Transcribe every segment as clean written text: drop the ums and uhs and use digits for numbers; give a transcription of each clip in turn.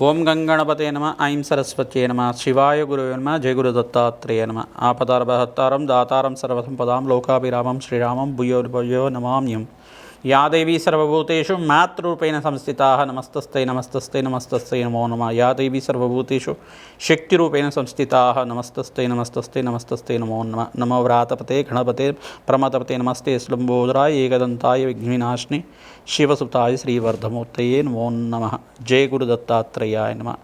ఓం గంగణపతే నమ ఐం సరస్వత్యే నమ శివాయ గురువే నమ జయ గురు దత్తాత్రేయ నమ ఆపదారభహత్తారం దాతారం సర్వసంపదాం లోకాభిరామం శ్రీరామం భూయో భూయో నమామ్యం యా దేవీ సర్వభూతేషు మాతృరూపేణ సంస్థితాః నమస్తస్తై నమస్తస్తై నమస్తస్తై నమో నమః యా దేవీ సర్వభూతేషు శక్తిరూపేణ సంస్థితాః నమస్తస్తై నమస్తస్తై నమస్తస్తై నమో నమః నమో వ్రాతపతే గణపతే ప్రమతపతే నమస్తే స్లంబోదరాయ ఏకదంతాయ విఘ్నవినాశినే శివసుతాయ శ్రీవర్ధమూర్తయే నమో నమః జయ గురు దత్తాత్రేయాయ నమః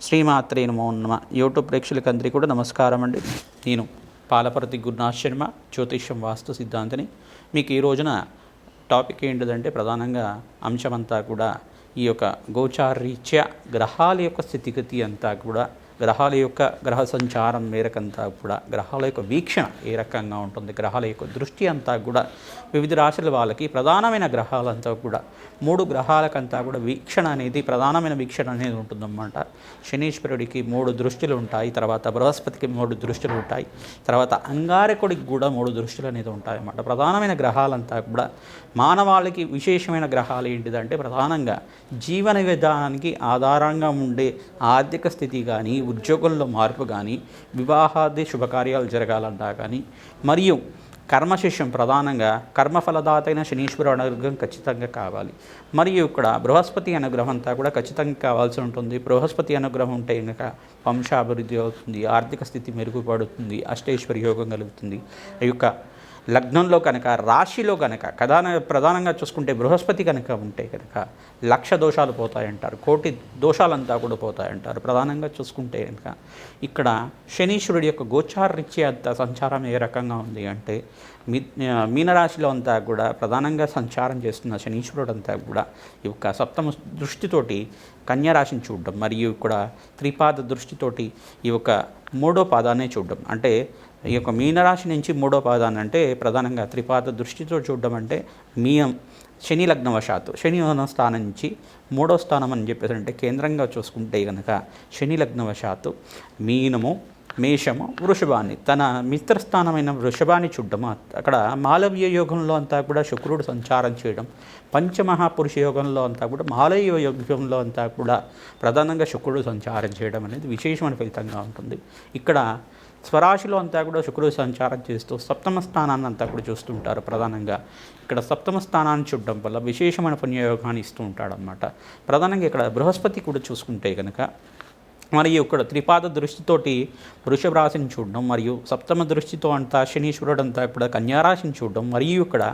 శ్రీమాత్రే నమో నమః యూట్యూబ్ ప్రేక్షకులందరికీ కూడా నమస్కారం అండి. నేను పాలపర్తి గురునాథ్ శర్మ, జ్యోతిష్యం వాస్తు సిద్ధాంతిని. మీకు ఈ రోజున టాపిక్ ఏంటిదంటే ప్రధానంగా అంశమంతా కూడా ఈ యొక్క గోచారరీత్యా గ్రహాల యొక్క స్థితిగతి అంతా కూడా, గ్రహాల యొక్క గ్రహ సంచారం మేరకంతా కూడా, గ్రహాల యొక్క వీక్షణ ఏ రకంగా ఉంటుంది, గ్రహాల యొక్క దృష్టి అంతా కూడా వివిధ రాశుల వాళ్ళకి ప్రధానమైన గ్రహాలంతా కూడా 3 గ్రహాలకంతా కూడా వీక్షణ అనేది ప్రధానమైన వీక్షణ అనేది ఉంటుందన్నమాట. శనీశ్వరుడికి 3 దృష్టిలు ఉంటాయి, తర్వాత బృహస్పతికి 3 దృష్టిలు ఉంటాయి, తర్వాత అంగారకుడికి కూడా 3 దృష్టిలు అనేది ఉంటాయి అన్నమాట. ప్రధానమైన గ్రహాలంతా కూడా మానవాళికి విశేషమైన గ్రహాలు ఏంటిదంటే ప్రధానంగా జీవన విధానానికి ఆధారంగా ఉండే ఆర్థిక స్థితి కానీ, ఉద్యోగంలో మార్పు కానీ, వివాహాది శుభకార్యాలు జరగాలన్నా కానీ, మరియు కర్మశిష్యం ప్రధానంగా కర్మఫలదాత అయిన శనీశ్వరు అనుగ్రహం ఖచ్చితంగా కావాలి. మరియు ఇక్కడ బృహస్పతి అనుగ్రహం అంతా కూడా ఖచ్చితంగా కావాల్సి ఉంటుంది. బృహస్పతి అనుగ్రహం ఉంటే కనుక వంశాభివృద్ధి అవుతుంది, ఆర్థిక స్థితి మెరుగుపడుతుంది, అష్టైశ్వర్య యోగం కలుగుతుంది. ఈ యొక్క లగ్నంలో కనుక, రాశిలో కనుక ప్రధానంగా చూసుకుంటే బృహస్పతి కనుక ఉంటే కనుక 1,00,000 దోషాలు పోతాయంటారు, 1,00,000 దోషాలంతా కూడా పోతాయంటారు. ప్రధానంగా చూసుకుంటే కనుక ఇక్కడ శనీశ్వరుడి యొక్క గోచారరీత్యా సంచారం ఏ రకంగా ఉంది అంటే మీనరాశిలో అంతా కూడా ప్రధానంగా సంచారం చేస్తున్న శనీశ్వరుడు అంతా కూడా ఈ యొక్క సప్తమ దృష్టితోటి కన్యారాశిని చూడడం, మరియు ఇక్కడ త్రిపాద దృష్టితోటి ఈ యొక్క 3వ పాదాన్ని చూడడం. అంటే ఈ యొక్క మీనరాశి నుంచి 3వ పాదాన్ని అంటే ప్రధానంగా త్రిపాద దృష్టితో చూడడం అంటే మీనం శని లగ్నవశాత్తు శని స్థానం నుంచి 3వ స్థానం అని చెప్పేసి అంటే కేంద్రంగా చూసుకుంటే కనుక శని లగ్నవశాత్తు మీనము, మేషము, వృషభాన్ని తన మిత్రస్థానమైన వృషభాన్ని చూడడం. అక్కడ మాలవ్య యోగంలో అంతా కూడా శుక్రుడు సంచారం చేయడం, పంచమహాపురుష యోగంలో అంతా కూడా మాలవ్య యోగంలో అంతా కూడా ప్రధానంగా శుక్రుడు సంచారం చేయడం అనేది విశేషమైన ఫలితంగా ఉంటుంది. ఇక్కడ స్వరాశిలో అంతా కూడా శుక్రుడు సంచారం చేస్తూ సప్తమ స్థానాన్ని అంతా కూడా చూస్తుంటారు. ప్రధానంగా ఇక్కడ సప్తమ స్థానాన్ని చూడడం వల్ల విశేషమైన పుణ్యయోగాన్ని ఇస్తూ ఉంటాడనమాట. ప్రధానంగా ఇక్కడ బృహస్పతి కూడా చూసుకుంటే కనుక మరియు ఇక్కడ త్రిపాద దృష్టితోటి వృషభ రాశిని చూడడం, మరియు సప్తమ దృష్టితో అంతా శనీశ్వరుడు అంతా ఇక్కడ కన్యారాశిని చూడడం, మరియు ఇక్కడ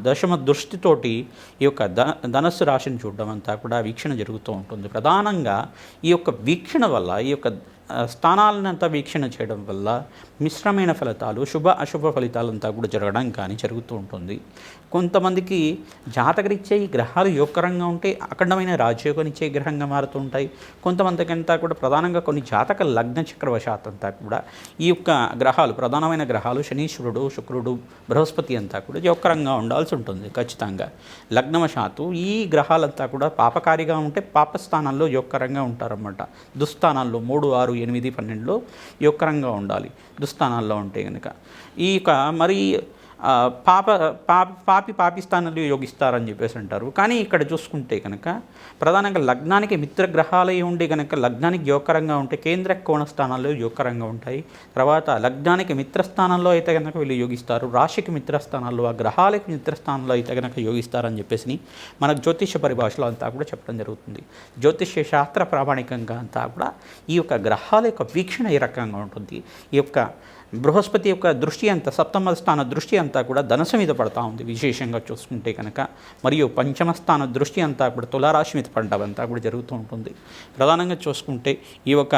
దశమ దృష్టితోటి ఈ యొక్క ధనస్సు రాశిని చూడడం అంతా కూడా వీక్షణ జరుగుతూ ఉంటుంది. ప్రధానంగా ఈ యొక్క వీక్షణ వల్ల, ఈ యొక్క స్థానాలనంతా వీక్షణ చేయడం వల్ల మిశ్రమైన ఫలితాలు, శుభ అశుభ ఫలితాలంతా కూడా జరగడం కానీ జరుగుతూ ఉంటుంది. కొంతమందికి జాతకరీత్యా ఈ గ్రహాలు యోగకరంగా ఉంటే అఖండమైన రాజయోగనిచ్చే గ్రహంగా మారుతూ ఉంటాయి. కొంతమందికి అంతా కూడా ప్రధానంగా కొన్ని జాతక లగ్న చక్రవశాత్ అంతా కూడా ఈ యొక్క గ్రహాలు, ప్రధానమైన గ్రహాలు శనీశ్వరుడు, శుక్రుడు, బృహస్పతి అంతా కూడా యోగకరంగా ఉండాల్సి ఉంటుంది ఖచ్చితంగా. లగ్నవశాత్తు ఈ గ్రహాలంతా కూడా పాపకారిగా ఉంటే పాపస్థానాల్లో యోగకరంగా ఉంటారన్నమాట. దుస్థానాల్లో 3, 6, 8, 12లో యోగకరంగా ఉండాలి. దుస్థానాల్లో ఉంటే కనుక ఈ యొక్క మరి పాపిస్థానాలు యోగిస్తారని చెప్పేసి అంటారు. కానీ ఇక్కడ చూసుకుంటే కనుక ప్రధానంగా లగ్నానికి మిత్రగ్రహాలే ఉండి కనుక లగ్నానికి యోగకరంగా ఉంటే కేంద్ర కోణ స్థానాల్లో యోగకరంగా ఉంటాయి. తర్వాత లగ్నానికి మిత్రస్థానంలో అయితే కనుక వీళ్ళు యోగిస్తారు, రాశికి మిత్రస్థానాల్లో, ఆ గ్రహాలకి మిత్రస్థానంలో అయితే కనుక యోగిస్తారని చెప్పేసి మనకు జ్యోతిష్య పరిభాషలో అంతా కూడా చెప్పడం జరుగుతుంది. జ్యోతిష్య శాస్త్ర ప్రామాణికంగా అంతా కూడా ఈ యొక్క గ్రహాల యొక్క వీక్షణ ఏ రకంగా ఉంటుంది. ఈ యొక్క బృహస్పతి యొక్క దృష్టి అంతా, సప్తమ స్థాన దృష్టి అంతా కూడా ధనుసు మీద పడతా ఉంది విశేషంగా చూసుకుంటే కనుక. మరియు పంచమ స్థాన దృష్టి అంతా కూడా తులారాశి మీద పడడం అంతా కూడా జరుగుతూ ఉంటుంది. ప్రధానంగా చూసుకుంటే ఈ యొక్క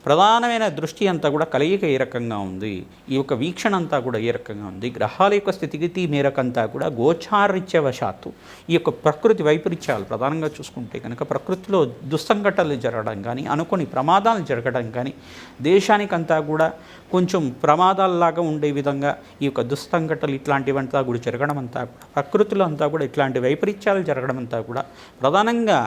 ప్రధానమైన దృష్టి అంతా కూడా కలయిక ఏ రకంగా ఉంది, ఈ యొక్క వీక్షణ అంతా కూడా ఏ రకంగా ఉంది, గ్రహాల యొక్క స్థితిగతి మేరకంతా కూడా గోచారరీత్యవశాత్తు ఈ యొక్క ప్రకృతి వైపరీత్యాలు ప్రధానంగా చూసుకుంటే కనుక ప్రకృతిలో దుస్సంఘటనలు జరగడం కానీ, అనుకోని ప్రమాదాలు జరగడం కానీ, దేశానికంతా కూడా కొంచెం ప్రమాదాల్లాగా ఉండే విధంగా ఈ యొక్క దుస్సంఘటనలు ఇట్లాంటివంతా కూడా జరగడం అంతా కూడా, ప్రకృతిలో అంతా కూడా ఇట్లాంటి వైపరీత్యాలు జరగడం అంతా కూడా ప్రధానంగా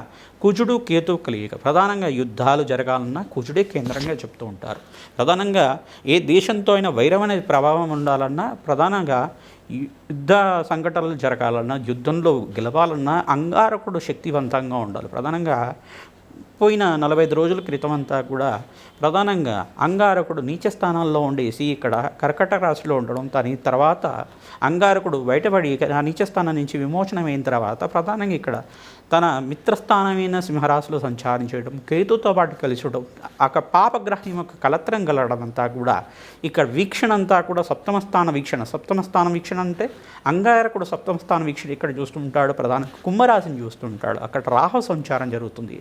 కుజుడు కేతు కలియిక. ప్రధానంగా యుద్ధాలు జరగాలన్నా కుజుడే కేంద్రంగా చెప్తూ ఉంటారు. ప్రధానంగా ఏ దేశంతో అయినా వైరం అనేది ప్రభావం ఉండాలన్నా, ప్రధానంగా యుద్ధ సంఘటనలు జరగాలన్నా, యుద్ధంలో గెలవాలన్నా అంగారకుడు శక్తివంతంగా ఉండాలి. ప్రధానంగా పోయిన 45 రోజుల క్రితం అంతా కూడా ప్రధానంగా అంగారకుడు నీచ స్థానాల్లో ఉండేసి ఇక్కడ కర్కట రాశిలో ఉండడం, దాని తర్వాత అంగారకుడు బయటపడి ఆ నీచ స్థానం నుంచి విమోచనమైన తర్వాత ప్రధానంగా ఇక్కడ తన మిత్రస్థానమైన సింహరాశిలో సంచారం చేయడం, కేతుతో పాటు కలిసి ఉండడం, ఒక పాపగ్రహం యొక్క కలత్రం కలగడం అంతా కూడా ఇక్కడ వీక్షణ అంతా కూడా సప్తమ స్థాన వీక్షణ అంటే అంగారకుడు సప్తమ స్థాన వీక్షణ ఇక్కడ చూస్తుంటాడు. ప్రధాన కుంభరాశిని చూస్తుంటాడు. అక్కడ రాహు సంచారం జరుగుతుంది.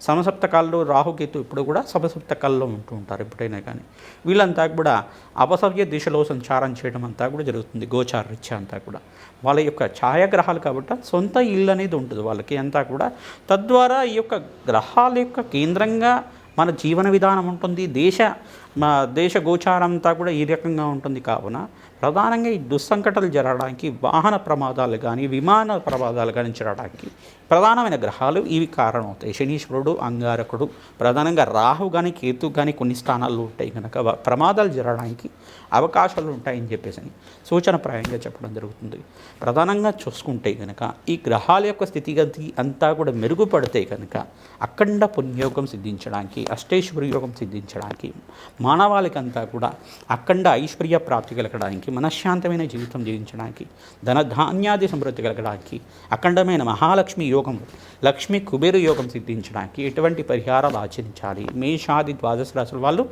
సమసప్తకాల్లో రాహుకేతు ఇప్పుడు కూడా సమసప్తకాల్లో ఉంటూ ఉంటారు ఎప్పుడైనా కానీ. వీళ్ళంతా కూడా అపసవ్య దిశలో సంచారం చేయడం అంతా కూడా జరుగుతుంది. గోచార రీత్యా అంతా కూడా వాళ్ళ యొక్క ఛాయాగ్రహాలు కాబట్టి సొంత ఇల్లు అనేది ఉంటుంది వాళ్ళకి అంతా కూడా. తద్వారా ఈ యొక్క గ్రహాల యొక్క కేంద్రంగా మన జీవన విధానం ఉంటుంది. దేశ గోచారం అంతా కూడా ఈ రకంగా ఉంటుంది. కావున ప్రధానంగా ఈ దుస్సంఘటనలు జరగడానికి, వాహన ప్రమాదాలు కానీ విమాన ప్రమాదాలు కానీ జరగడానికి ప్రధానమైన గ్రహాలు ఇవి కారణమవుతాయి. శనీశ్వరుడు, అంగారకుడు, ప్రధానంగా రాహు కానీ కేతు కానీ కొన్ని స్థానాల్లో ఉంటాయి కనుక ప్రమాదాలు జరగడానికి అవకాశాలు ఉంటాయని చెప్పేసి సూచనప్రాయంగా చెప్పడం జరుగుతుంది. ప్రధానంగా చూసుకుంటే కనుక ఈ గ్రహాల యొక్క స్థితిగతి అంతా కూడా మెరుగుపడితే కనుక అఖండ పుణ్యయోగం సిద్ధించడానికి, అష్టైశ్వర్య యోగం సిద్ధించడానికి, మానవాళికంతా కూడా అఖండ ఐశ్వర్య ప్రాప్తి కలగడానికి, మనశ్శాంతమైన జీవితం జీవించడానికి, ధనధాన్యాది సమృద్ధి కలగడానికి, అఖండమైన మహాలక్ష్మి యోగం, లక్ష్మీ కుబేర యోగం సిద్ధించడానికి ఎటువంటి పరిహారాలు ఆచరించాలి, మేషాది ద్వాదశ రాశుల వాళ్ళు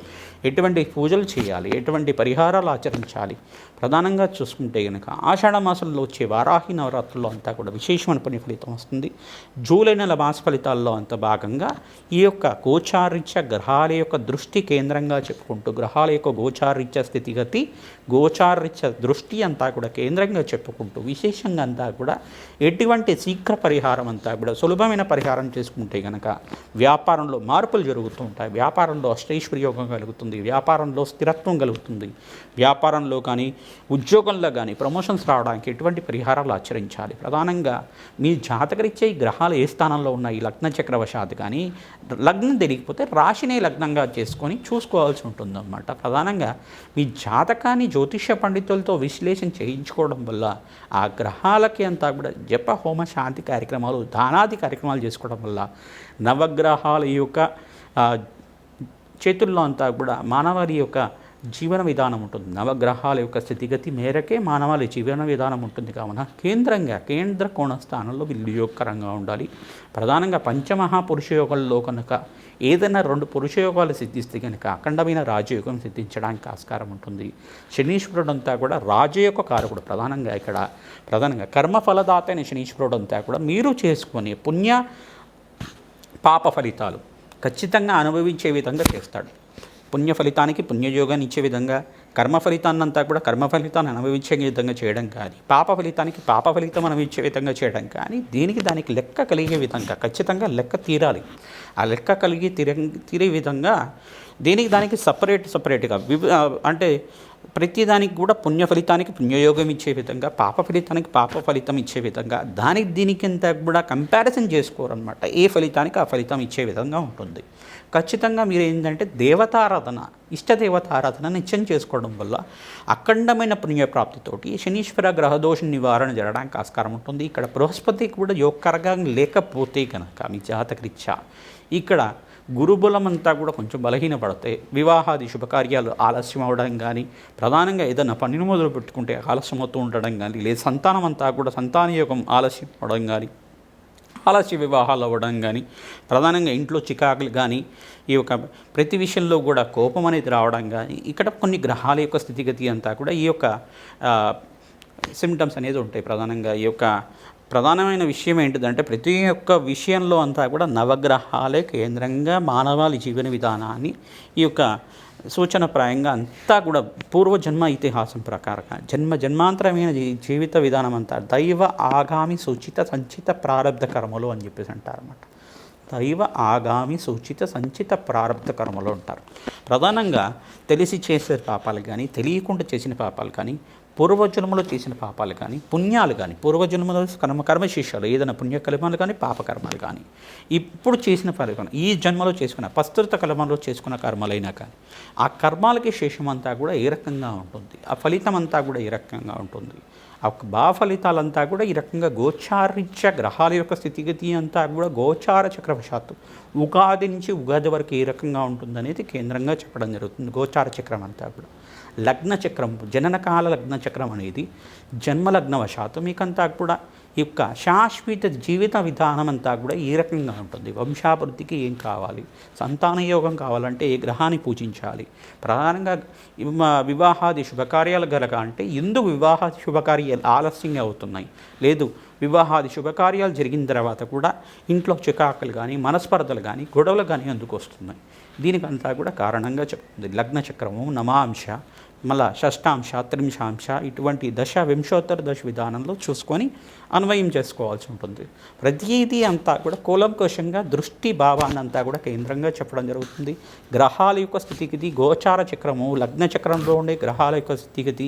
ఎటువంటి పూజలు చేయాలి, ఎటువంటి పరిహారాలు ఆచరించాలి. ప్రధానంగా చూసుకుంటే కనుక ఆషాఢ మాసంలో వచ్చే వారాహి నవరాత్రుల్లో అంతా కూడా విశేషమైన పని ఫలితం వస్తుంది. జూలై నెల మాస ఫలితాల్లో అంత భాగంగా ఈ యొక్క గోచారీత్య గ్రహాల యొక్క దృష్టి కేంద్రంగా చెప్పుకుంటూ, గ్రహాల యొక్క గోచారీత్య స్థితిగతి, గోచారీత్య దృష్టి అంతా కూడా కేంద్రంగా చెప్పుకుంటూ విశేషంగా అంతా కూడా ఎటువంటి శీఘ్ర పరిహారం అంతా కూడా సులభమైన పరిహారం చేసుకుంటే కనుక వ్యాపారంలో మార్పులు జరుగుతూ ఉంటాయి. వ్యాపారంలో అష్టైశ్వర్య యోగం కలుగుతుంది. వ్యాపారంలో స్థిరత్వం కలుగుతుంది. వ్యాపారంలో కానీ ఉద్యోగంలో కానీ ప్రమోషన్స్ రావడానికి ఎటువంటి పరిహారాలు ఆచరించాలి. ప్రధానంగా మీ జాతకరీత్యా ఈ గ్రహాలు ఏ స్థానంలో ఉన్నాయి, లగ్న చక్రవశాత్ కానీ లగ్నం తెలియకపోతే రాశినే లగ్నంగా చేసుకొని చూసుకోవాల్సి ఉంటుందన్నమాట. ప్రధానంగా మీ జాతకాన్ని జ్యోతిష్య పండితులతో విశ్లేషణ చేయించుకోవడం వల్ల ఆ గ్రహాలకి అంతా కూడా జప హోమ శాంతి కార్యక్రమాలు, దానాది కార్యక్రమాలు చేసుకోవడం వల్ల నవగ్రహాల యొక్క చేతుల్లో అంతా కూడా మానవాళి యొక్క జీవన విధానం ఉంటుంది. నవగ్రహాల యొక్క స్థితిగతి మేరకే మానవాళి జీవన విధానం ఉంటుంది. కావున కేంద్ర కోణ స్థానంలో వీళ్ళు యోగకరంగా ఉండాలి. ప్రధానంగా పంచమహాపురుష యోగాల్లో కనుక ఏదైనా 2 పురుషయోగాలు సిద్ధిస్తే కనుక అఖండమైన రాజయోగం సిద్ధించడానికి ఆస్కారం ఉంటుంది. శనీశ్వరుడు అంతా కూడా రాజయోగ కారకుడు. ప్రధానంగా కర్మఫలదాత అయిన శనీశ్వరుడు అంతా కూడా మీరు చేసుకొని పుణ్య పాప ఫలితాలు ఖచ్చితంగా అనుభవించే విధంగా చేస్తాడు. పుణ్య ఫలితానికి పుణ్యయోగాన్ని ఇచ్చే విధంగా, కర్మ ఫలితాన్నంతా కూడా కర్మ ఫలితాన్ని అనుభవించే విధంగా చేయడం కానీ, పాప ఫలితానికి పాప ఫలితం అనుభవించే విధంగా చేయడం కానీ, దానికి లెక్క కలిగే విధంగా ఖచ్చితంగా లెక్క తీరాలి. ఆ లెక్క కలిగి తీరే విధంగా దానికి సపరేట్గా అంటే ప్రతిదానికి కూడా పుణ్య ఫలితానికి పుణ్యయోగం ఇచ్చే విధంగా, పాప ఫలితానికి పాప ఫలితం ఇచ్చే విధంగా దీనికి అంతా కూడా కంపారిజన్ చేసుకోరనమాట. ఏ ఫలితానికి ఆ ఫలితం ఇచ్చే విధంగా ఉంటుంది. ఖచ్చితంగా మీరు ఏంటంటే దేవతారాధన, ఇష్టదేవతారాధన నిత్యం చేసుకోవడం వల్ల అఖండమైన పుణ్యప్రాప్తితోటి శనీశ్వర గ్రహదోష నివారణ జరగడానికి ఆస్కారం ఉంటుంది. ఇక్కడ బృహస్పతి కూడా యోగకరంగా లేకపోతే కనుక మీ జాతకరీత్యా ఇక్కడ గురుబలం అంతా కూడా కొంచెం బలహీనపడితే వివాహాది శుభకార్యాలు ఆలస్యం అవ్వడం కానీ, ప్రధానంగా ఏదైనా పనిని మొదలు పెట్టుకుంటే ఆలస్యం అవుతూ ఉండడం కానీ, లేదా సంతానం అంతా కూడా సంతానయోగం ఆలస్యం అవ్వడం కానీ, ఆలస్య వివాహాలు అవ్వడం కానీ, ప్రధానంగా ఇంట్లో చికాకులు కానీ, ఈ యొక్క ప్రతి విషయంలో కూడా కోపం అనేది రావడం కానీ, ఇక్కడ కొన్ని గ్రహాల యొక్క స్థితిగతి అంతా కూడా ఈ యొక్క సిమ్టమ్స్ అనేది ఉంటాయి. ప్రధానంగా ఈ యొక్క ప్రధానమైన విషయం ఏంటిదంటే ప్రతి ఒక్క విషయంలో అంతా కూడా నవగ్రహాలే కేంద్రంగా మానవాళి జీవన విధానాన్ని ఈ యొక్క సూచనప్రాయంగా అంతా కూడా పూర్వజన్మ ఇతిహాసం ప్రకారంగా జన్మాంతరమైన జీవిత విధానం అంతా దైవ ఆగామి సూచిత సంచిత ప్రారబ్ధ కర్మలు అని చెప్పేసి అంటారన్నమాట. దైవ ఆగామి సూచిత సంచిత ప్రారంభ కర్మలు ఉంటారు. ప్రధానంగా తెలిసి చేసే పాపాలు కానీ, తెలియకుండా చేసిన పాపాలు కానీ, పూర్వజన్మలో చేసిన పాపాలు కానీ, పుణ్యాలు కానీ, పూర్వజన్మలో కర్మశేషాలు ఏదైనా పుణ్యకర్మాలు కానీ, పాపకర్మాలు కానీ, ఇప్పుడు చేసిన కర్మ, ఈ జన్మలో చేసుకున్న ప్రస్తుత కర్మలో చేసుకున్న కర్మలైనా కానీ, ఆ కర్మాలకి శేషం అంతా కూడా ఏ రకంగా ఉంటుంది, ఆ ఫలితం అంతా కూడా ఏ రకంగా ఉంటుంది, ఆ ఫలితాలంతా కూడా ఈ రకంగా గోచారిత్య గ్రహాల యొక్క స్థితిగతి అంతా కూడా గోచార చక్రవశాత్తు ఉగాది నుంచి ఉగాది వరకు ఏ రకంగా ఉంటుందనేది కేంద్రంగా చెప్పడం జరుగుతుంది. గోచార చక్రం అంతా కూడా లగ్న చక్రం, జననకాల లగ్న చక్రం అనేది జన్మలగ్నవశాత్తు మీకంతా కూడా ఈ యొక్క శాశ్వత జీవిత విధానం అంతా కూడా ఏ రకంగా ఉంటుంది, వంశాభివృద్ధికి ఏం కావాలి, సంతాన యోగం కావాలంటే ఏ గ్రహాన్ని పూజించాలి, ప్రధానంగా వివాహాది శుభకార్యాలు గలగ అంటే ఎందుకు వివాహ శుభకార్యాలు ఆలస్యంగా అవుతున్నాయి, లేదు వివాహాది శుభకార్యాలు జరిగిన తర్వాత కూడా ఇంట్లో చికాకులు కానీ, మనస్పర్ధలు కానీ, గొడవలు కానీ ఎందుకు వస్తున్నాయి, దీనికంతా కూడా కారణంగా చెప్తుంది. లగ్న చక్రము నమాంశ, మళ్ళా షష్టాంశ, త్రింశాంశ ఇటువంటి దశ వింశోత్తర దశ విధానంలో చూసుకొని అన్వయం చేసుకోవాల్సి ఉంటుంది. ప్రతిదీ అంతా కూడా కూలంకషంగా దృష్టి భావాన్ని అంతా కూడా కేంద్రంగా చెప్పడం జరుగుతుంది. గ్రహాల యొక్క స్థితిగతి, గోచార చక్రము, లగ్న చక్రంలో ఉండే గ్రహాల యొక్క స్థితిగతి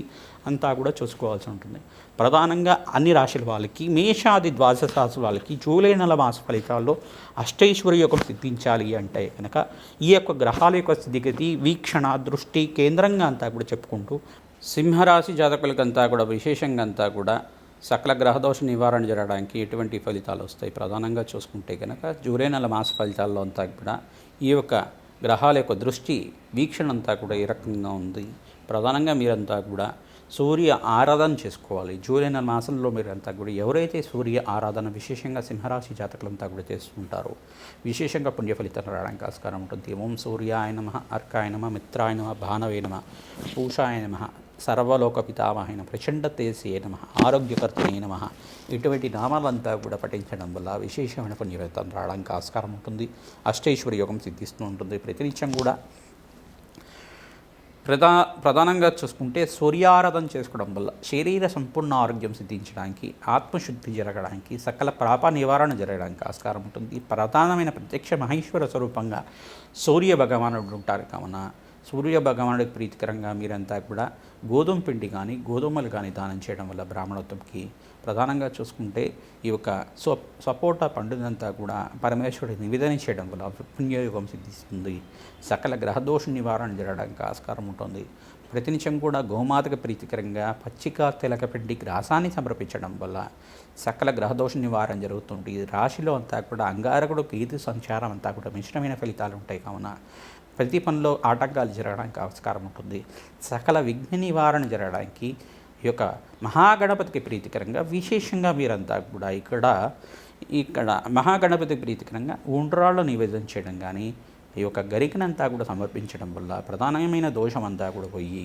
అంతా కూడా చూసుకోవాల్సి ఉంటుంది. ప్రధానంగా అన్ని రాశుల వాళ్ళకి, మేషాది ద్వాదశ రాశుల వాళ్ళకి జూలై నెల మాస ఫలితాల్లో అష్టైశ్వర్య యోగం సిద్ధించాలి అంటే కనుక ఈ యొక్క గ్రహాల యొక్క స్థితిగతి, వీక్షణ, దృష్టి కేంద్రంగా అంతా కూడా చెప్పుకుంటూ సింహరాశి జాతకులకంతా కూడా విశేషంగా అంతా కూడా సకల గ్రహదోష నివారణ జరగడానికి ఎటువంటి ఫలితాలు వస్తాయి, ప్రధానంగా చూసుకుంటే కనుక జూలై నెల మాస ఫలితాల్లో అంతా కూడా ఈ యొక్క గ్రహాల యొక్క దృష్టి, వీక్షణ అంతా కూడా ఏ రకంగా ఉంది, ప్రధానంగా మీరంతా కూడా సూర్య ఆరాధన చేసుకోవాలి. జూలై నెల మాసంలో మీరంతా కూడా ఎవరైతే సూర్య ఆరాధన విశేషంగా సింహరాశి జాతకులంతా కూడా చేస్తుంటారో విశేషంగా పుణ్య ఫలితాలు రావడానికి ఆస్కారం ఉంటుంది. ఓం సూర్యాయ నమః, అర్కాయ నమః, మిత్రాయ నమః, భానవే నమః, పూషాయ నమః, సర్వలోక పితామహైన ప్రచండ తేజసే నమః, ఆరోగ్యకర్తనే నమః ఇటువంటి నామాలంతా కూడా పఠించడం వల్ల విశేషమైన పుణ్య ఫలితాలు రావడానికి ఆస్కారం ఉంటుంది. అష్టైశ్వర్య యోగం సిద్ధిస్తూ ఉంటుంది. ప్రతినిత్యం కూడా ప్రధానంగా చూసుకుంటే సూర్యారాధన చేసుకోవడం వల్ల శరీర సంపూర్ణ ఆరోగ్యం సిద్ధించడానికి, ఆత్మశుద్ధి జరగడానికి, సకల పాప నివారణ జరగడానికి ఆస్కారం ఉంటుంది. ప్రధానమైన ప్రత్యక్ష మహేశ్వర స్వరూపంగా సూర్య భగవానుడు ఉంటారు కావున సూర్య భగవానుడికి ప్రీతికరంగా మీరంతా కూడా గోధుమ పిండి కానీ, గోధుమలు కానీ దానం చేయడం వల్ల బ్రాహ్మణోత్తంకి ప్రధానంగా చూసుకుంటే ఈ యొక్క సపోటా పండునంతా కూడా పరమేశ్వరుడికి నివేదన చేయడం వల్ల పుణ్యయోగం సిద్ధిస్తుంది. సకల గ్రహదోష నివారణ జరగడానికి ఆస్కారం ఉంటుంది. ప్రతినిత్యం కూడా గోమాతకు ప్రీతికరంగా పచ్చిక తెలకపిండి గ్రాసాన్ని సమర్పించడం వల్ల సకల గ్రహదోష నివారణ జరుగుతుంది. రాశిలో అంతా కూడా అంగారకుడు కీర్తి సంచారం అంతా కూడా మిశ్రమైన ఫలితాలు ఉంటాయి కావున ప్రతి పనిలో ఆటంకాలు జరగడానికి ఆస్కారం ఉంటుంది. సకల విఘ్న నివారణ జరగడానికి ఈ యొక్క మహాగణపతికి ప్రీతికరంగా విశేషంగా మీరంతా కూడా ఇక్కడ మహాగణపతికి ప్రీతికరంగా ఉండ్రాళ్ళు నివేదన చేయడం కానీ, ఈ యొక్క గరికనంతా కూడా సమర్పించడం వల్ల ప్రధానమైన దోషం అంతా కూడా పోయి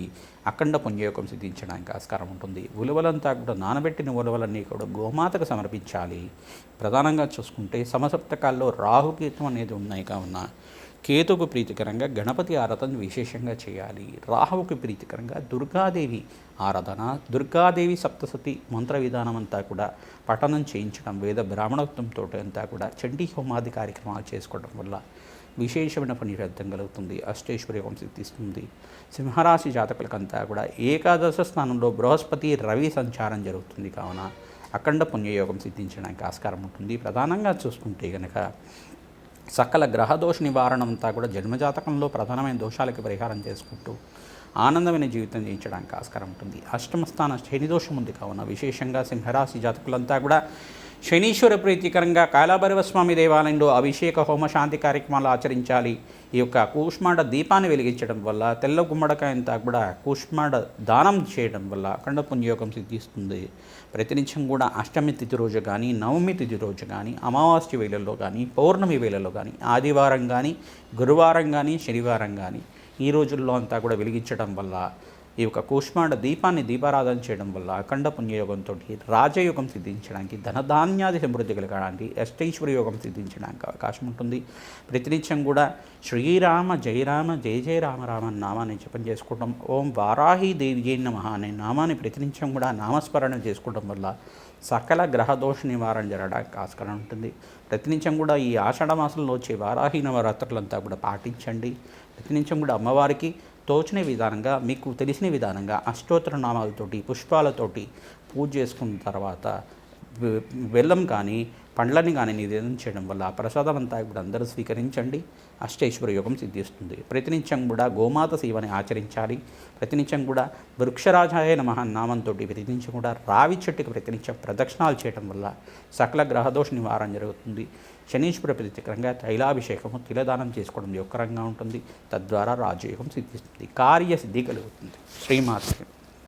అఖండ పుణ్యయోగం సిద్ధించడానికి ఆస్కారం ఉంటుంది. ఉలవలంతా కూడా నానబెట్టిన ఉలవలన్నీ కూడా గోమాతకు సమర్పించాలి. ప్రధానంగా చూసుకుంటే సమసప్తకాల్లో రాహుకేతు అనేది ఉన్నాయి కావున కేతుకు ప్రీతికరంగా గణపతి ఆరాధన విశేషంగా చేయాలి. రాహువుకి ప్రీతికరంగా దుర్గాదేవి ఆరాధన, దుర్గాదేవి సప్తసతి మంత్ర విధానం అంతా కూడా పఠనం చేయించడం, వేద బ్రాహ్మణోత్తంతో అంతా కూడా చండీ హోమాది కార్యక్రమాలు చేసుకోవడం వల్ల విశేషమైన ఫలితం కలుగుతుంది. అష్టైశ్వర్యం సిద్ధిస్తుంది. సింహరాశి జాతకులకంతా కూడా ఏకాదశ స్థానంలో బృహస్పతి రవి సంచారం జరుగుతుంది కావున అఖండ పుణ్యయోగం సిద్ధించడానికి ఆస్కారం ఉంటుంది. ప్రధానంగా చూసుకుంటే కనుక సకల గ్రహదోష నివారణ అంతా కూడా జన్మజాతకంలో ప్రధానమైన దోషాలకి పరిహారం చేసుకుంటూ ఆనందమైన జీవితం జీవించడానికి ఆస్కారం ఉంటుంది. అష్టమ స్థాన శని దోషం ఉంది కావున విశేషంగా సింహరాశి జాతకులంతా కూడా శనీశ్వర ప్రీతికరంగా కాళభైరవ స్వామి దేవాలయంలో అభిషేక హోమ శాంతి కార్యక్రమాలు ఆచరించాలి. ఈ యొక్క కూష్మాండ దీపాన్ని వెలిగించడం వల్ల, తెల్ల గుమ్మడికాయ అంతా కూడా కూష్మాండ దానం చేయడం వల్ల అఖండ పుణ్యయోగం సిద్ధిస్తుంది. ప్రతినిత్యం కూడా అష్టమి తిథి రోజు కానీ, నవమి తిథి రోజు కానీ, అమావాస్య వేళల్లో కానీ, పౌర్ణమి వేళల్లో కానీ, ఆదివారం కానీ, గురువారం కానీ, శనివారం కానీ ఈ రోజుల్లో అంతా కూడా వెలిగించడం వల్ల, ఈ యొక్క కూష్మాండ దీపాన్ని దీపారాధన చేయడం వల్ల అఖండ పుణ్యయోగంతో రాజయోగం సిద్ధించడానికి, ధనధాన్యాది సమృద్ధి కలగడానికి, అష్టైశ్వర్య యోగం సిద్ధించడానికి అవకాశం ఉంటుంది. ప్రతినిత్యం కూడా శ్రీరామ జయ రామ జయ జయ రామ రామ అనే నామాన్ని జపం చేసుకోవడం, ఓం వారాహి దేవి నమః అనే నామాన్ని ప్రతినిత్యం కూడా నామస్మరణ చేసుకోవడం వల్ల సకల గ్రహదోష నివారణ జరగడానికి ఆస్కారం ఉంటుంది. ప్రతినిత్యం కూడా ఈ ఆషాఢ మాసంలో వచ్చే వారాహి నవరాత్రులంతా కూడా పాటించండి. ప్రతినిత్యం కూడా అమ్మవారికి తోచిన విధానంగా, మీకు తెలిసిన విధానంగా అష్టోత్తర నామాలతోటి, పుష్పాలతోటి పూజ చేసుకున్న తర్వాత బెల్లం కానీ పండ్లని కానీ నివేదన చేయడం వల్ల ఆ ప్రసాదం అంతా కూడా అందరూ స్వీకరించండి. అష్టైశ్వర్య యోగం సిద్ధిస్తుంది. ప్రతినిత్యం కూడా గోమాత సేవని ఆచరించాలి. ప్రతినిత్యం కూడా వృక్షరాజాయ నమః నామంతో ప్రతినిత్యం కూడా రావి చెట్టుకి ప్రతినిత్యం ప్రదక్షిణాలు చేయడం వల్ల సకల గ్రహదోష నివారణ జరుగుతుంది. శనీశ్వర ప్రీతికరంగా తైలాభిషేకము, తిలదానం చేసుకోవడం యొక్కరంగా ఉంటుంది. తద్వారా రాజయోగం సిద్ధిస్తుంది, కార్యసిద్ధి కలుగుతుంది. శ్రీమాత